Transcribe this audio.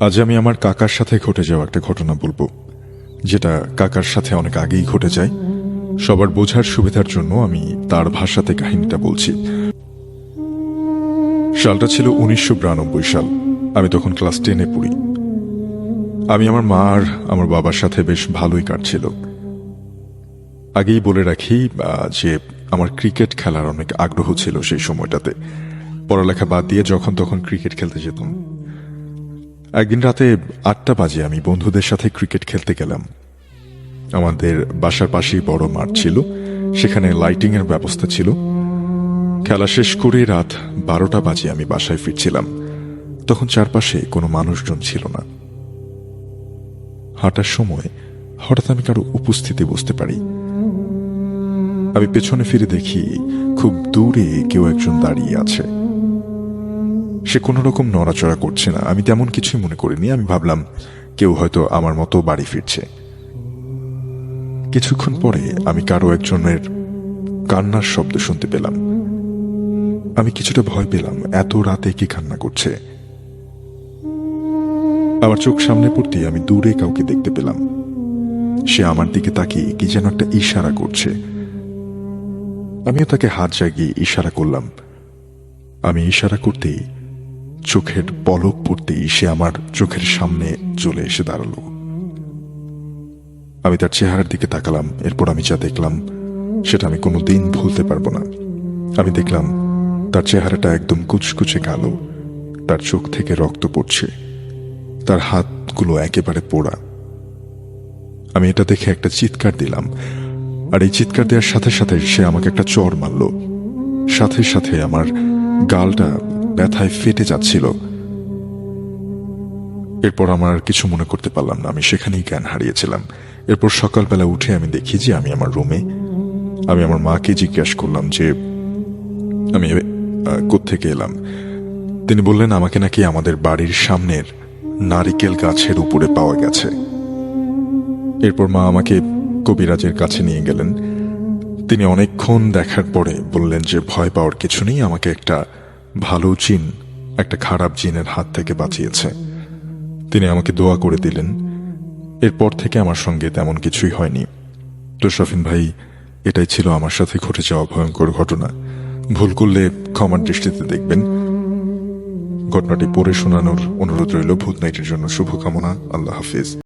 আজ আমি আমার কাকার সাথে ঘটে যাওয়া একটা ঘটনা বলবো, যেটা কাকার সাথে অনেক আগেই ঘটে যায়। সবার বোঝার সুবিধার জন্য আমি তার ভাষাতে কাহিনীটা বলছি। সালটা ছিল 1992 সাল। আমি তখন ক্লাস 10-এ পড়ি। আমি আমার মা আর আমার বাবার সাথে বেশ ভালোই কাটছিল। আগেই বলে রাখি যে আমার ক্রিকেট খেলার অনেক আগ্রহ ছিল সেই সময়টাতে। পড়ালেখা বাদ দিয়ে যখন তখন ক্রিকেট খেলতে যেতাম। একদিন রাতে 8টা বাজে আমি বন্ধুদের সাথে ক্রিকেট খেলতে গেলাম। আমাদের বাসার পাশেই বড় মাঠ ছিল, সেখানে লাইটিং এর ব্যবস্থা ছিল। খেলা শেষ করে রাত 12টা বাজে আমি বাসায় ফিরছিলাম। তখন চারপাশে কোনো মানুষজন ছিল না। হাঁটার সময় হঠাৎ আমি কারো উপস্থিতি বুঝতে পারি। আমি পেছনে ফিরে দেখি খুব দূরে কেউ একজন দাঁড়িয়ে আছে। সে কোনো রকম নড়াচড়া করছে না। আমি তেমন কিছুই মনে করিনি। আমি ভাবলাম কেউ হয়তো আমার মতো বাড়ি ফিরছে। কিছুক্ষণ পরে আমি কারো একজনের কান্নার শব্দ শুনতে পেলাম। আমি কিছুটা ভয় পেলাম, এত রাতে কি কান্না করছে। আমার চোখ সামনে পড়তে আমি দূরে কাউকে দেখতে পেলাম। সে আমার দিকে তাকিয়ে কি যেন একটা ইশারা করছে। আমিও তাকে হাত জাগিয়ে ইশারা করলাম। আমি ইশারা করতেই চোখের পলক পড়তেই সে আমার চোখের সামনে চলে এসে দাঁড়ালো। আমি তার চেহারার দিকে তাকালাম। এরপর আমি যা দেখলাম সেটা আমি কোনোদিন ভুলতে পারবো না। আমি দেখলাম তার চেহারাটা একদম কুচকুচে কালো, তার চোখ থেকে রক্ত পড়ছে, তার হাতগুলো একেবারে পোড়া। আমি এটা দেখে একটা চিৎকার দিলাম, আর এই চিৎকার দেওয়ার সাথে সাথে সে আমাকে একটা চড় মারল। সাথে সাথে আমার গালটা ব্যথায় ফেটে যাচ্ছিল। এরপর আমার কিছু মনে করতে পারলাম না, আমি সেখানেই জ্ঞান হারিয়েছিলাম। এরপর সকালবেলা উঠে আমি দেখি যে আমি আমার রুমে। আমি আমার মাকে জিজ্ঞাসা করলাম যে আমি কোত্থেকে এলাম। তিনি বললেন আমাকে নাকি আমাদের বাড়ির সামনের নারিকেল গাছের উপরে পাওয়া গেছে। এরপর মা আমাকে কবিরাজের কাছে নিয়ে গেলেন। তিনি অনেকক্ষণ দেখার পরে বললেন যে ভয় পাওয়ার কিছু নেই, আমাকে একটা ভালো জিন একটা খারাপ জিনের হাত থেকে বাঁচিয়েছে। তিনি আমাকে দোয়া করে দিলেন। এরপর থেকে আমার সঙ্গে তেমন কিছুই হয়নি। তো শফিন ভাই, এটাই ছিল আমার সাথে ঘটে যাওয়া ভয়ঙ্কর ঘটনা। ভুল করলে ক্ষমার দৃষ্টিতে দেখবেন। ঘটনাটি পড়ে শোনানোর অনুরোধ রইল। ভূত নাইটের জন্য শুভকামনা। আল্লাহ হাফিজ।